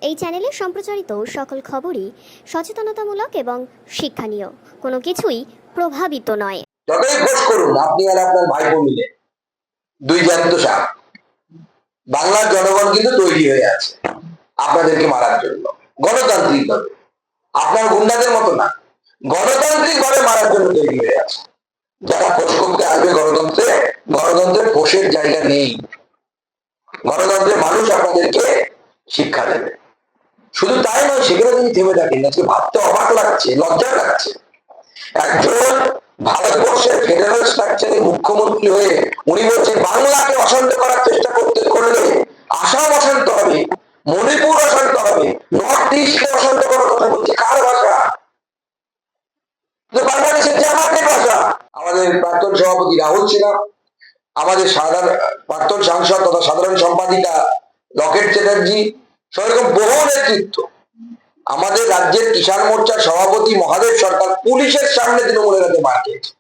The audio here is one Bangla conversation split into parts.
এই চ্যানেলে সম্প্রচারিত সকল খবরই সচেতনতামূলক এবং শিক্ষণীয়, কোনো কিছুই প্রভাবিত নয়। যতই খোঁজ করুন আপনি আর আপনার ভাইপো মিলে দুই জ্যান্ত সাপ। বাংলার জনগণ কিন্তু তৈরি হয়ে আছে আপনাদেরকে মারার জন্য, গণতান্ত্রিক ভাবে, আপনার গুন্ডাদের মতো না, গণতান্ত্রিক ভাবে মারার জন্য তৈরি হয়ে আছে। যারা খোঁজ করতে আসবে গণতন্ত্রের খোঁজের জায়গা নেই। গণতন্ত্রের মানুষ আপনাদেরকে শিক্ষা দেবে। শুধু তাই নয়, সেখানে তিনি থেমে থাকেন। আজকে ভাবতে অবাক লাগছে, লজ্জা লাগছে। একজন ভারতবর্ষের ফেডারেল স্ট্রাকচারের মুখ্যমন্ত্রী হয়ে উনি বলছেন বাংলাকে অশান্ত করার চেষ্টা করলে আসাম অশান্ত হবে, মণিপুর অশান্ত হবে, নর্থ ইস্টকে অশান্ত করার কথা বলছে। কার ভাষা? বাংলাদেশের জামাতের ভাষা। আমাদের প্রাক্তন সভাপতি রাহুল সিনহা, আমাদের প্রাক্তন সাংসদ তথা সাধারণ সম্পাদিকা লকেট চ্যাটার্জি, সেরকম বহু নেতৃত্ব, আমাদের রাজ্যের কিষাণ মোর্চার সভাপতি মহাদেব সরকার পুলিশের সামনে তৃণমূলের হাতে মার খেয়েছে।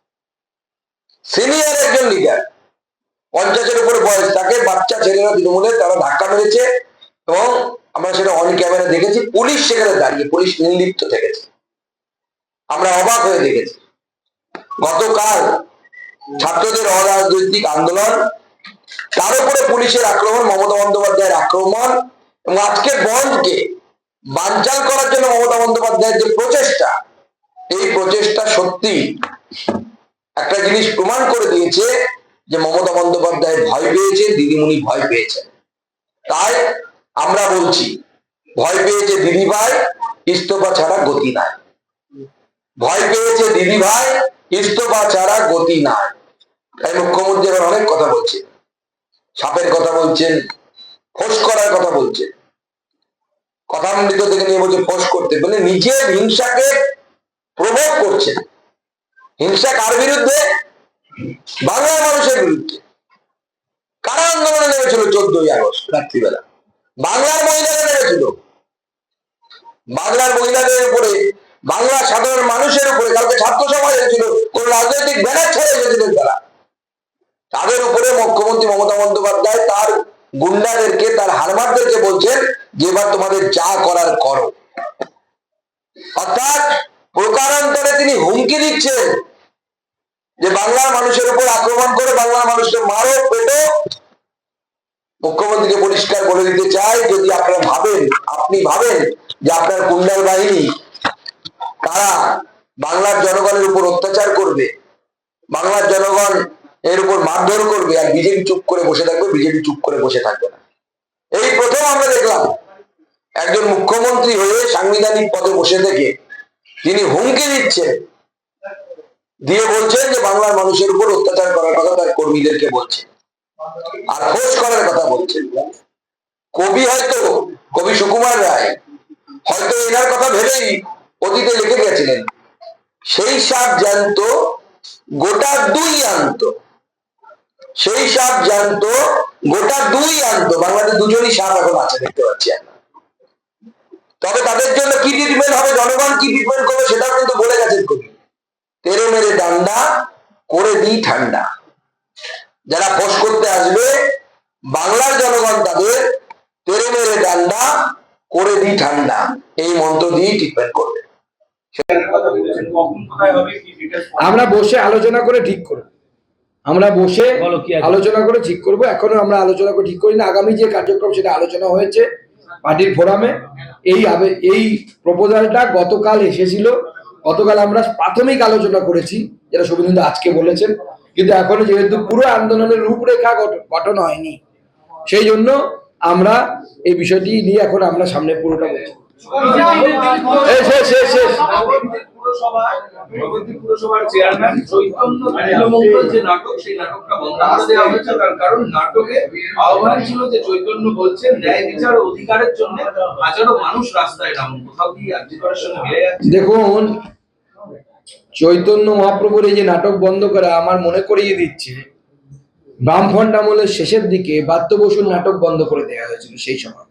সিনিয়র একজন লিডার, 50-এর উপরে বয়স, তাকে বাচ্চা ছেলেরা তৃণমূলের তারা ধাক্কা মেরেছে এবং আমরা সেটা অন ক্যামেরা দেখেছি। পুলিশ সেখানে দাঁড়িয়ে, পুলিশ নির্লিপ্ত থেকেছে, আমরা অবাক হয়ে দেখেছি। গতকাল ছাত্রদের অরাজনৈতিক আন্দোলন, তার উপরে পুলিশের আক্রমণ, মমতা বন্দ্যোপাধ্যায়ের আক্রমণ, এবং আজকে বন্ধকে বানচাল করার জন্য মমতা বন্দ্যোপাধ্যায়ের যে প্রচেষ্টা, এই প্রচেষ্টা সত্যি একটা জিনিস প্রমাণ করে দিয়েছে যে মমতা বন্দ্যোপাধ্যায় ভয় পেয়েছে, দিদিমণি ভয় পেয়েছে। তাই আমরা বলছি, ভয় পেয়েছে দিদিভাই, ইস্তফা ছাড়া গতি নাই। ভয় পেয়েছে দিদিভাই, ইস্তফা ছাড়া গতি নাই। তাই মুখ্যমন্ত্রী এবার অনেক কথা বলছে, সাপের কথা বলছেন, ফোঁস করার কথা বলছেন, কথামৃত থেকে নিয়ে বলছে ফোঁস করতে, মানে নিজের হিংসাকে প্রভোগ করছে। হিংসা কার বিরুদ্ধে? বাংলার মানুষের বিরুদ্ধে। কারা আন্দোলনে নেমেছিল 14ই আগস্ট রাত্রিবেলা? বাংলার মহিলারা নেমেছিল। বাংলার মহিলাদের উপরে, বাংলার সাধারণ মানুষের উপরে, কালকে ছাত্র সমাজ এসেছিল, কোন রাজনৈতিক ব্যানার ছাড়া এসেছিলেন তারা। তাদের উপরে মুখ্যমন্ত্রী মমতা বন্দ্যোপাধ্যায় তার গুন্ডাদেরকে, তার হারমারদেরকে বলছেন যে এবার তোমাদের যা করার করো। অর্থাৎ প্রকারান্তরে তিনি হুমকি দিচ্ছেন যে বাংলার মানুষের উপর আক্রমণ করে বাংলার মানুষকে মারো, পেটো। মুখ্যমন্ত্রীকে পরিষ্কার বলে দিতে চাই, যদি আপনারা আপনি ভাবেন যে আপনার গুন্ডার বাহিনী তারা বাংলার জনগণের উপর অত্যাচার করবে, বাংলার জনগণ এর উপর মারধর করবে, আর বিজেপি চুপ করে বসে থাকবে, বিজেপি চুপ করে বসে থাকবে না। এই প্রথম আমরা দেখলাম একজন মুখ্যমন্ত্রী হয়ে সাংবিধানিক পদে বসে থেকে তিনি হুমকি দিচ্ছেন, দিয়ে বলছেন যে বাংলার মানুষের উপর অত্যাচার করার কথা তার কর্মীদেরকে বলছে, আর খোঁজ করার কথা বলছেন। কবি সুকুমার রায় হয়তো এনার কথা ভেবেই অতীতে লিখে গেছিলেন, সেই সাপ জ্যান্ত গোটা দুই আনত, সেই সাপ জ্যান্ত গোটা দুই আনত। বাংলাদেশ দুজনই সাপ এখন আছে, দেখতে পাচ্ছি আমরা। তবে তাদের জন্য কি ট্রিটমেন্ট হবে, জনগণ কি ট্রিটমেন্ট করবে, সেটাও কিন্তু বলে গেছেন কবি। তেরে মেরে ডান্ডা করে দিই ঠান্ডা। যারা ফোঁস করতে আসবে বাংলার জনগণ তাদের তেরে মেরে ডান্ডা করে দিই ঠান্ডা, এই মন্ত্র দিয়েই ট্রিটমেন্ট করবে। আমরা বসে আলোচনা করে ঠিক করব, এখনো আমরা আলোচনা করে ঠিক করি না। আগামী যে কার্যক্রম সেটা আলোচনা হয়েছে পার্টির ফোরামে। এই প্রপোজালটা গতকাল এসেছিল, গতকাল আমরা প্রাথমিক আলোচনা করেছি, যেটা শুভেন্দু আজকে বলেছেন, কিন্তু এখনো যেহেতু পুরো আন্দোলনের রূপরেখা গঠন হয়নি, সেই জন্য আমরা এই বিষয়টি নিয়ে এখন আমরা সামনে পুরোটা বলছি। পুরসভার চেয়ারম্যান চৈতন্য মঙ্গল যে নাটক, সেই নাটকটা বন্ধ করে দেওয়া হয়েছে, তার কারণ নাটকে আহ্বান ছিল যে চৈতন্য বলছেন ন্যায় বিচার অধিকারের জন্য হাজারো মানুষ রাস্তায় নামুন। কোথাও কি আর্যিকরের সঙ্গে মিলে যাচ্ছে? দেখুন, চৈতন্য মহাপ্রভুর এই যে নাটক বন্ধ করা আমার মনে করিয়ে দিচ্ছে বামফ্রন্ট আমলের শেষের দিকে বাদ্য বসুর নাটক বন্ধ করে দেওয়া হয়েছিল। সেই সময়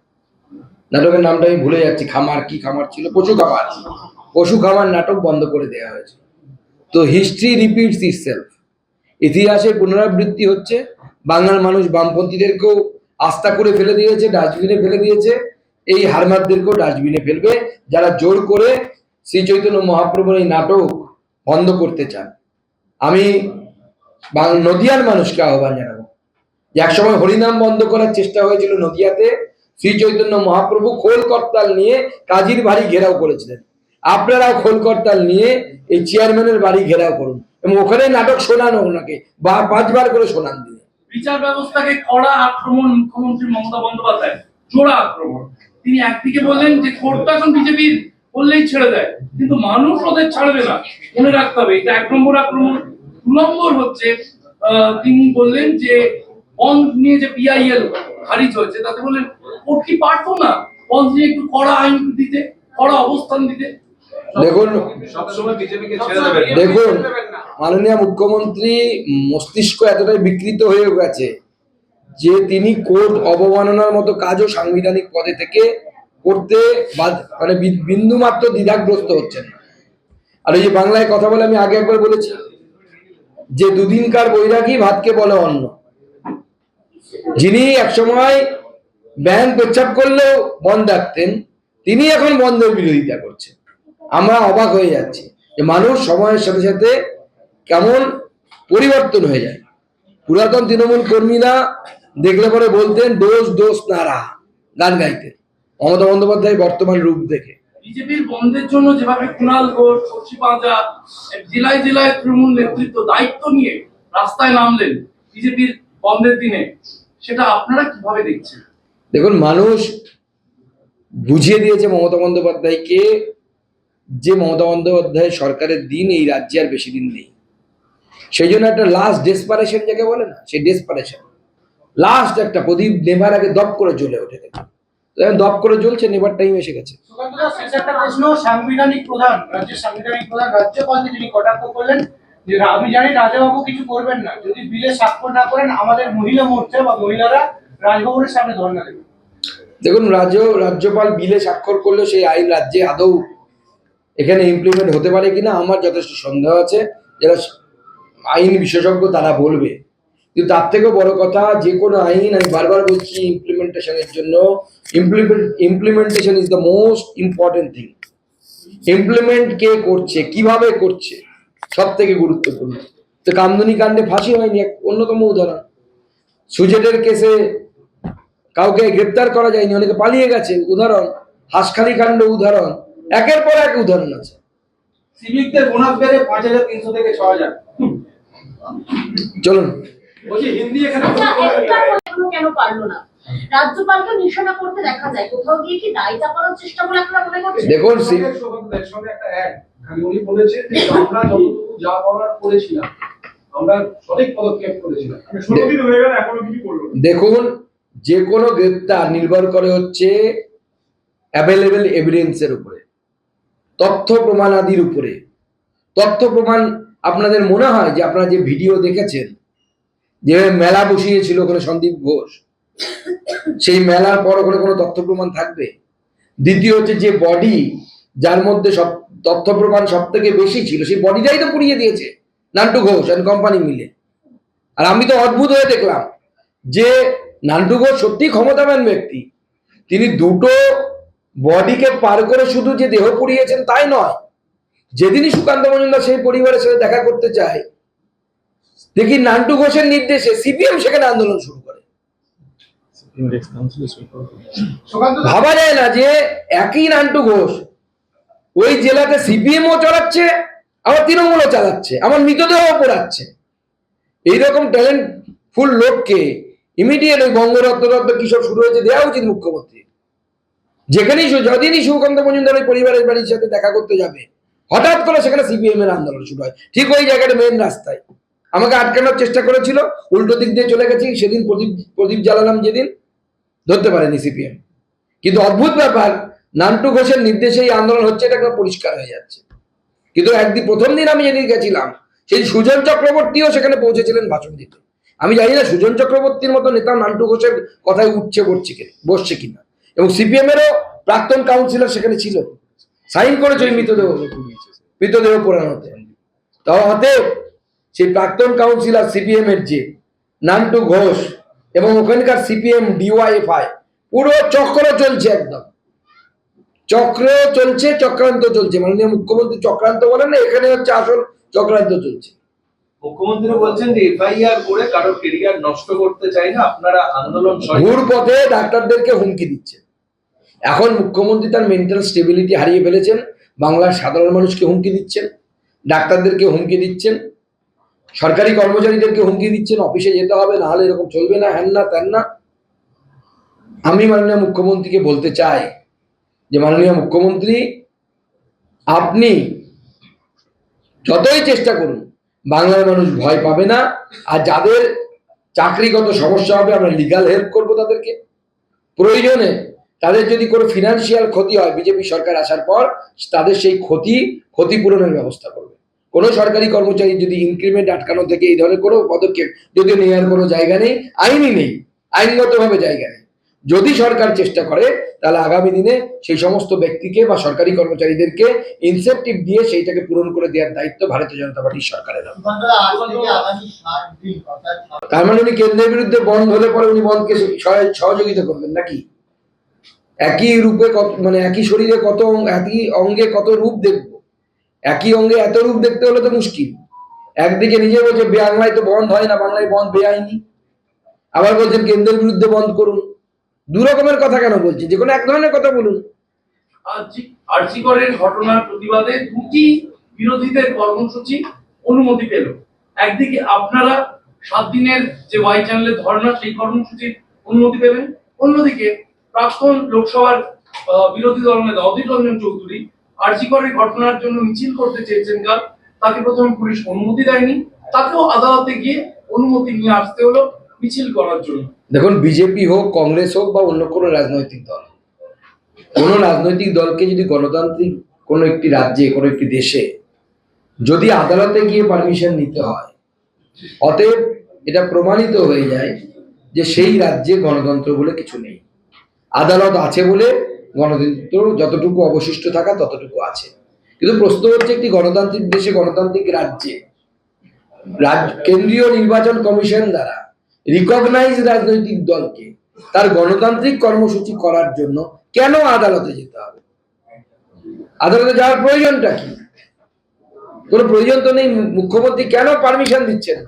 নাটকের নামটা আমি ভুলে যাচ্ছি, কি খামার ছিল, পশু খামার নাটক বন্ধ করে দেওয়া হয়েছে। তো হিস্ট্রি রিপিটস ইটসেলফ, ইতিহাসের পুনরাবৃত্তি হচ্ছে। বাংলার মানুষ বামপন্থীদেরকেও আস্থা করে ফেলে দিয়েছে, ডাস্টবিনে ফেলে দিয়েছে। এই হারমাদদেরকেও ডাস্টবিনে ফেলবে যারা জোর করে শ্রী চৈতন্য মহাপ্রভুর এই নাটক বন্ধ করতে চান। আমি নদিয়ার মানুষকে আহ্বান জানাবো যে একসময় হরিনাম বন্ধ করার চেষ্টা হয়েছিল নদিয়াতে, শ্রী চৈতন্য মহাপ্রভু খোল করতাল নিয়ে কাজীর বাড়ি ঘেরাও করেছিলেন। আপনারাও খোল করতাল নিয়ে এই চেয়ারম্যানের বাড়ি ঘেরাও করুন এবং ওখানে নাটক শোনানো ওনাকে বা 5 বার করে শোনান দিন। বিচার ব্যবস্থাকে কড়া আক্রমণ মুখ্যমন্ত্রী মমতা বন্দ্যোপাধ্যায়, জোড়া আক্রমণ। তিনি একদিকে বললেন যে কোর্টটা এখন বিজেপির বললেই ছেড়ে দেয়, কিন্তু মানুষ ওদের ছাড়বে না, মনে রাখতে হবে। এটা 1 নম্বর আক্রমণ। 2 নম্বর হচ্ছে তিনি বললেন যে বন্ধ নিয়ে যে পিআইএল খারিজ হয়েছে তাতে বললেন কোর্ট কি পারতো না বন্ধ নিয়ে একটু কড়া আইন দিতে, কড়া অবস্থান দিতে। দেখুন সবসময় বিজেপিকে ছেড়ে দেবেন। দেখুন মাননীয় মুখ্যমন্ত্রী মস্তিষ্ক এতটাই বিকৃত হয়ে গেছে যে তিনি কোর্ট অবমাননার মতো কাজও সাংবিধানিক পদে থেকে করতে মানে বিন্দু মাত্র দ্বিধাগ্রস্ত হচ্ছেন না। আর এই যে বাংলায় কথা বলে আমি আগে একবার বলেছি যে দুদিনকার বৈরাগী ভাতকে বলে অন্ন। যিনি একসময় ব্যাংক পেচ্ছাপ করলেও বন্ধ রাখতেন, তিনি এখন বন্ধের বিরোধিতা করছেন। আমরা অবাক হয়ে যাচ্ছি যে মানুষ সময়ের সাথে সাথে কেমন পরিবর্তন হয়ে যায়। পুরাতন তৃণমূল কর্মীরা দেখলে পরে বলতেন দোষ দোষ নারা, গান গাইতেন মমতা বন্দ্যোপাধ্যায় বর্তমান রূপ দেখে। বিজেপির বন্ধের জন্য যেভাবে কুণাল ঘোষ, শশী পাঁজা জেলায় জেলায় তৃণমূল নেতৃত্ব দায়িত্ব নিয়ে রাস্তায় নামলেন বিজেপির বন্ধের দিনে, সেটা আপনারা কিভাবে দেখছেন? দেখুন মানুষ বুঝিয়ে দিয়েছে মমতা বন্দ্যোপাধ্যায়কে যে মমতা বন্দ্যোপাধ্যায় সরকারের দিন এই রাজ্যে আর বেশি দিন নেই। সেই জন্য একটা লাস্ট ডেসপারেশন যাকে বলে না, সেই ডেসপারেশন লাস্ট একটা প্রদীপ নেভার আগে দপ করে জ্বলে ওঠে, দপ করে জ্বলছে, নেভার টাইম এসে গেছে। একটা প্রশ্ন, সাংবিধানিক প্রধান, রাজ্যের সাংবিধানিক প্রধান রাজ্যপালকে তিনি কটাক্ষ করলেন যে আমি জানি রাজাবাবু কিছু করবেন না, যদি বিলে স্বাক্ষর না করেন আমাদের মহিলা মোর্চা বা মহিলারা রাজভবনের সামনে ধর্ণা দেবে। দেখুন রাজ্যপাল বিলে স্বাক্ষর করলে সেই আইন রাজ্যে আদৌ এখানে ইমপ্লিমেন্ট হতে পারে কিনা আমার যথেষ্ট সন্দেহ আছে। যারা আইন বিশেষজ্ঞ তারা বলবে, কিন্তু তার থেকেও বড় কথা যে কোনো আইন, আমি বারবার বলছি, ইমপ্লিমেন্টেশনের জন্য implementation is the most important thing. Implement কে করছে, কিভাবে করছে, সব থেকে গুরুত্বপূর্ণ। তো কামদুনি কাণ্ডে ফাঁসি হয়নি, এক অন্যতম উদাহরণ। সুজেটের কেসে কাউকে গ্রেপ্তার করা যায়নি, অনেকে পালিয়ে গেছে, উদাহরণ। হাঁসখালি কাণ্ড উদাহরণ, একের পর এক উদাহরণ আছে। সিভিকদের বোনাস বেড়ে 5300 থেকে 6000। চলুন বলছি হিন্দি এখানে কেন পারলো না? রাজ্যপালকে নিশানা করতে দেখা যায়, কোথাও গিয়ে কি দায় চাপানোর চেষ্টা বলে আপনারা মনে করছেন? দেখুন সঙ্গে একটা অ্যাড উনি বলেছেন যে আমরা যতটুকু যা করার করেছিলাম, আমরা সঠিক পদক্ষেপ করেছিলাম, 16 দিন হয়ে গেল এখনো কিছু করলো না। দেখুন যে কোনো গ্রেপ্তার নির্ভর করে হচ্ছে অ্যাভেলেবেল এভিডেন্সের উপরে, তথ্য প্রমাণাদির উপরে। তথ্য প্রমাণ আপনাদের মনে হয় যে আপনারা যে ভিডিও দেখেছেন, যে মেলা বসিয়েছিল ওখানে সন্দীপ ঘোষ, সেই মেলার পর ওখানে কোনো তথ্য প্রমাণ থাকবে? দ্বিতীয় হচ্ছে যে বডি, যার মধ্যে সব তথ্য প্রমাণ সব থেকে বেশি ছিল, সেই বডিটাই তো পুড়িয়ে দিয়েছে নান্টু ঘোষ অ্যান্ড কোম্পানি মিলে। আর আমি তো অদ্ভুত হয়ে দেখলাম যে নান্টু ঘোষ সত্যি ক্ষমতাবান ব্যক্তি, তিনি দুটো বডিকে পার করে শুধু যে দেহ পুড়িয়েছেন তাই নয়, যেদিনই সুকান্ত মজুমদার সেই পরিবারের সাথে দেখা করতে চায়, দেখি নান্টু ঘোষের নির্দেশে সিপিএম সেখানে আন্দোলন শুরু করে। ভাবা যায় না যে একই নান্টু ঘোষ ওই জেলাতে সিপিএমও চালাচ্ছে, আবার তৃণমূলও চালাচ্ছে, আমার মৃতদেহ পোড়াচ্ছে। এইরকম ট্যালেন্টফুল লোককে ইমিডিয়েট ওই বঙ্গরত্ন কি সব শুরু হয়েছে দেওয়া উচিত মুখ্যমন্ত্রী। যেখানেই যদিনই সুকান্ত মজুমদার ওই পরিবারের বাড়ির সাথে দেখা করতে যাবে, হঠাৎ করে সেখানে সিপিএম এর আন্দোলন শুরু হয়, ঠিক ওই জায়গাটা মেন রাস্তায়। আমাকে আটকানোর চেষ্টা করেছিল, উল্টো দিক দিয়ে চলে গেছি, সেদিন প্রদীপ জ্বালালাম যেদিন, ধরতে পারেনি সিপিএম। কিন্তু অদ্ভুত ব্যাপার, নান্টু ঘোষের নির্দেশে এই আন্দোলন হচ্ছে, এটা একদম পরিষ্কার হয়ে যাচ্ছে। কিন্তু প্রথম দিন আমি যেদিন গেছিলাম, সেই সুজন চক্রবর্তীও সেখানে পৌঁছেছিলেন ভাষণ দিতে। আমি জানি না সুজন চক্রবর্তীর মতো নেতা নান্টু ঘোষের কথায় বসছে কিনা। এবং সিপিএম এরও প্রাক্তন কাউন্সিলর সেখানে ছিল, সাইন করেছে ওই মৃতদেহ পোড়ানোতে। তাও অতএব সেই প্রাক্তন কাউন্সিলর সিপিএম এর যে নান্টু ঘোষ এবং ওখানকার সিপিএম ডিওয়াইএফআই পুরো চক্র চলছে একদম। চক্র চলছে, চক্রান্ত চলছে। মাননীয় মুখ্যমন্ত্রী চক্রান্ত বলেন না, এখানে হচ্ছে আসল চক্রান্ত চলছে। মুখ্যমন্ত্রী বলছেন যে এফআইআর করে কারো কেরিয়ার নষ্ট করতে চাই না, আপনারা আন্দোলন ঘুর পথে ডাক্তারদেরকে হুমকি দিচ্ছে। এখন মুখ্যমন্ত্রী তার মেন্টাল স্টেবিলিটি হারিয়ে ফেলেছেন, বাংলার সাধারণ মানুষকে হুমকি দিচ্ছেন, ডাক্তারদেরকে হুমকি দিচ্ছেন, সরকারি কর্মচারীদেরকে হুমকি দিচ্ছেন, অফিসে যেতে হবে, না হলে এরকম চলবে না, হ্যান না ত্যান না। আমি মাননীয় মুখ্যমন্ত্রীকে বলতে চাই যে মাননীয় মুখ্যমন্ত্রী, আপনি যতই চেষ্টা করুন বাংলার মানুষ ভয় পাবে না। আর যাদের চাকরিগত সমস্যা হবে আমরা লিগ্যাল হেল্প করব তাদেরকে। প্রয়োজনে তাদের যদি কোনো ফিনান্সিয়াল ক্ষতি হয় বিজেপি সরকার আসার পর, তাদের সেই ক্ষতিপূরণের ব্যবস্থা করবে। কোনো সরকারি কর্মচারী যদি ইনক্রিমেন্ট আটকানো থেকে এই ধরনের কোনো পদক্ষেপ যদি নেওয়ার কোনো জায়গা নেই, আইনই নেই, আইনগতভাবে জায়গা নেই। যদি সরকার চেষ্টা করে তাহলে আগামী দিনে সেই সমস্ত ব্যক্তিকে বা সরকারি কর্মচারীদেরকে ইনসেন্টিভ দিয়ে সেইটাকে পূরণ করে দেওয়ার দায়িত্ব ভারতীয় জনতা পার্টির সরকারের। তার মানে উনি কেন্দ্রের বিরুদ্ধে বন্ধ হলে পরে উনি বন্ধকে সহযোগিতা করবেন নাকি? একই রূপে মানে একই শরীরে কত, একই অঙ্গে কত রূপ দেখবো, একই অঙ্গে এত রূপ দেখতে হলে তো মুশকিল। একদিকে নিজে বলছে বাংলায় তো বন্ধ হয় না, বাংলায় বন্ধ বেআইনি, আবার বলছেন কেন্দ্রের বিরুদ্ধে বন্ধ করুন। দু রকমের কথা কেন বলছি? যে কোনো এক ধরনের কথা বলুন। আরজি করের ঘটনার প্রতিবাদে দুটি বিরোধীদের কর্মসূচি অনুমতি পেল। একদিকে আপনারা 7 দিনের যে ওয়াই চ্যানেলে ধর্ণা, সেই কর্মসূচির অনুমতি পেলেন। অন্যদিকে প্রাক্তন লোকসভার বিরোধী দলনেতা অধীর রঞ্জন চৌধুরী আরজি করের ঘটনার জন্য মিছিল করতে চেয়েছেন, তাকে প্রথমে পুলিশ অনুমতি দেয়নি, তাকেও আদালতে গিয়ে অনুমতি নিয়ে আসতে হলো মিছিল করার জন্য। দেখুন, বিজেপি হোক, কংগ্রেস হোক বা অন্য কোনো রাজনৈতিক দল, কোনো রাজনৈতিক দলকে যদি গণতান্ত্রিক কোনো একটি রাজ্যে, কোনো একটি দেশে যদি আদালতে গিয়ে পারমিশন নিতে হয়, অতএব এটা প্রমাণিত হয়ে যায় যে সেই রাজ্যে গণতন্ত্র বলে কিছু নেই। আদালত আছে বলে গণতন্ত্র যতটুকু অবশিষ্ট থাকা ততটুকু আছে। কিন্তু প্রশ্ন হচ্ছে, একটি গণতান্ত্রিক দেশে, গণতান্ত্রিক রাজ্যে কেন্দ্রীয় নির্বাচন কমিশন দ্বারা রিকগনাইজ রাজনৈতিক দলকে তার গণতান্ত্রিক কর্মসূচি করার জন্য কেন আদালতে যেতে হবে? আদালতে যাওয়ার প্রয়োজনটা কি? কোনো প্রয়োজন তো নেই। মুখ্যমন্ত্রী কেন পারমিশন দিচ্ছেন?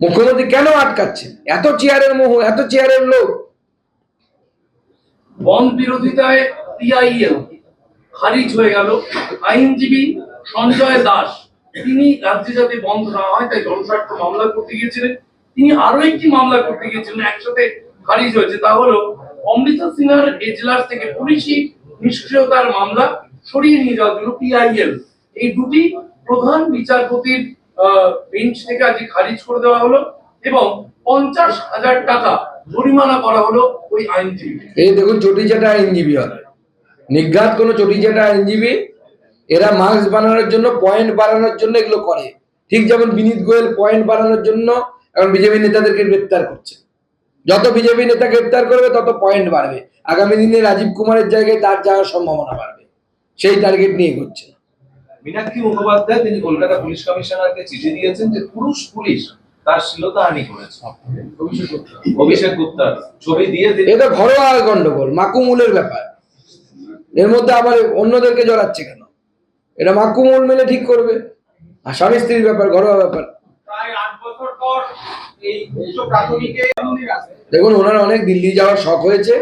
মুখ্যমন্ত্রী কেন আটকাচ্ছেন? এত চেয়ারের মোহ, এত চেয়ারের লোক। বন্ধ বিরোধিতায় পিআইএল খারিজ হয়ে গেল। আইনজীবী সঞ্জয় দাস, তিনি রাজ্যে যাতে বন্ধ না হয় তাই জনস্বার্থ মামলা করতে গিয়েছিলেন। তিনি আরো একটি মামলা করতে গিয়েছিলেন, একসাথে খারিজ হয়েছে। তা হলো অমৃতা সিনহার এজলাস থেকে পুলিশি নিষ্ক্রিয়তার মামলা সরিয়ে নিয়ে যাওয়ার জন্য পিআইএল। এই দুটি প্রধান বিচারপতির বেঞ্চ থেকে আজকে খারিজ করে দেওয়া হলো এবং 50,000 টাকা জরিমানা করা হলো ওই আইনজীবী। এই দেখুন, চটিচাটা আইনজীবী হবে, নিঘাত কোনো চটিচাটা আইনজীবী। এরা মার্কস বানানোর জন্য, পয়েন্ট বাড়ানোর জন্য এগুলো করে। ঠিক যেমন বিনীত গোয়েল পয়েন্ট বাড়ানোর জন্য এখন বিজেপি নেতাদেরকে গ্রেপ্তার করছে। যত বিজেপি নেতা গ্রেপ্তার করবে তত পয়েন্ট বাড়বে। আগামী দিনে রাজীব কুমারের জায়গায় তার যাওয়ার সম্ভাবনা বাড়বে, সেই টার্গেট নিয়ে করছে। মীনাক্ষী মুখোপাধ্যায় তিনি কলকাতা পুলিশ কমিশনারকে চিঠি দিয়েছেন যে পুলিশ তার শ্লীলতাহানি করেছে। অভিষেক গুপ্তার ছবি দিয়ে এটা ঘরোয়া গন্ডগোল, মাকুমুলের ব্যাপার। এর মধ্যে আবার অন্যদেরকে জড়াচ্ছে কেন? এটা মাকুমুল মেলে ঠিক করবে। আর স্বামী স্ত্রীর ব্যাপার, ঘরোয়া ব্যাপার। প্রায় 8 বছর পর এই উচ্চ প্রাথমিকে দেখুন, ওনার অনেক দিল্লি যাওয়ার শখ হয়েছে।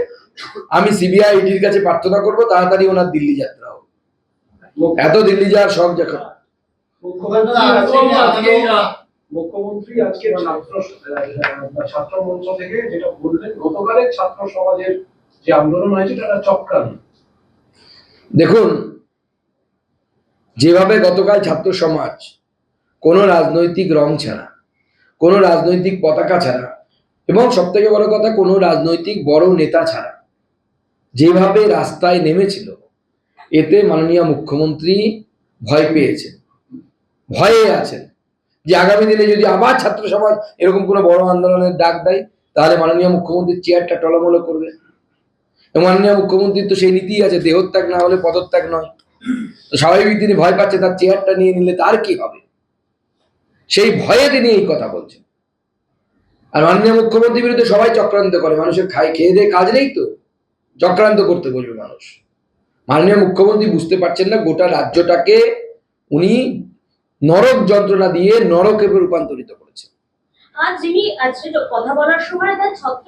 আমি সিবিআই ইডির কাছে প্রার্থনা করবো তাড়াতাড়ি ওনার দিল্লি যাত্রা হোক। এত দিল্লি যাওয়ার শখ যখন। মুখ্যমন্ত্রী আজকে ছাত্র মঞ্চ থেকে যেটা বললেন, গতকালের ছাত্র সমাজের যে আন্দোলন হয়েছে এটা চক্রান্ত। দেখুন, যেভাবে গতকাল ছাত্র সমাজ কোনো রাজনৈতিক রং ছাড়া, কোনো রাজনৈতিক পতাকা ছাড়া, এবং সব থেকে বড় কথা কোনো রাজনৈতিক বড় নেতা ছাড়া যেভাবে রাস্তায় নেমেছিল, এতে মাননীয় মুখ্যমন্ত্রী ভয় পেয়েছেন, ভয়ে আছেন যে আগামী দিনে যদি আবার ছাত্র সমাজ এরকম কোনো বড় আন্দোলনের ডাক দেয় তাহলে মাননীয় মুখ্যমন্ত্রীর চেয়ারটা টলমলো করবে। এবং মাননীয় মুখ্যমন্ত্রীর তো সেই নীতি আছে, দেহত্যাগ না হলে পদত্যাগ নয়। তো স্বাভাবিক তিনি ভয় পাচ্ছে তার চেয়ারটা নিয়ে নিলে তার কি হবে, সেই ভয়ে তিনি এই কথা বলছেন। আর মাননীয় মুখ্যমন্ত্রীর বিরুদ্ধে সবাই চক্রান্ত করে। মানুষের খেয়ে দিয়ে কাজ নেই তো, চক্রান্ত করতে বলবে মানুষ। মাননীয় মুখ্যমন্ত্রী বুঝতে পারছেন না গোটা রাজ্যটাকে উনি নরক যন্ত্রণা দিয়ে নরকে রূপান্তরিত করেছেন। আজ যিনি আজকে কথা বলার সময় তার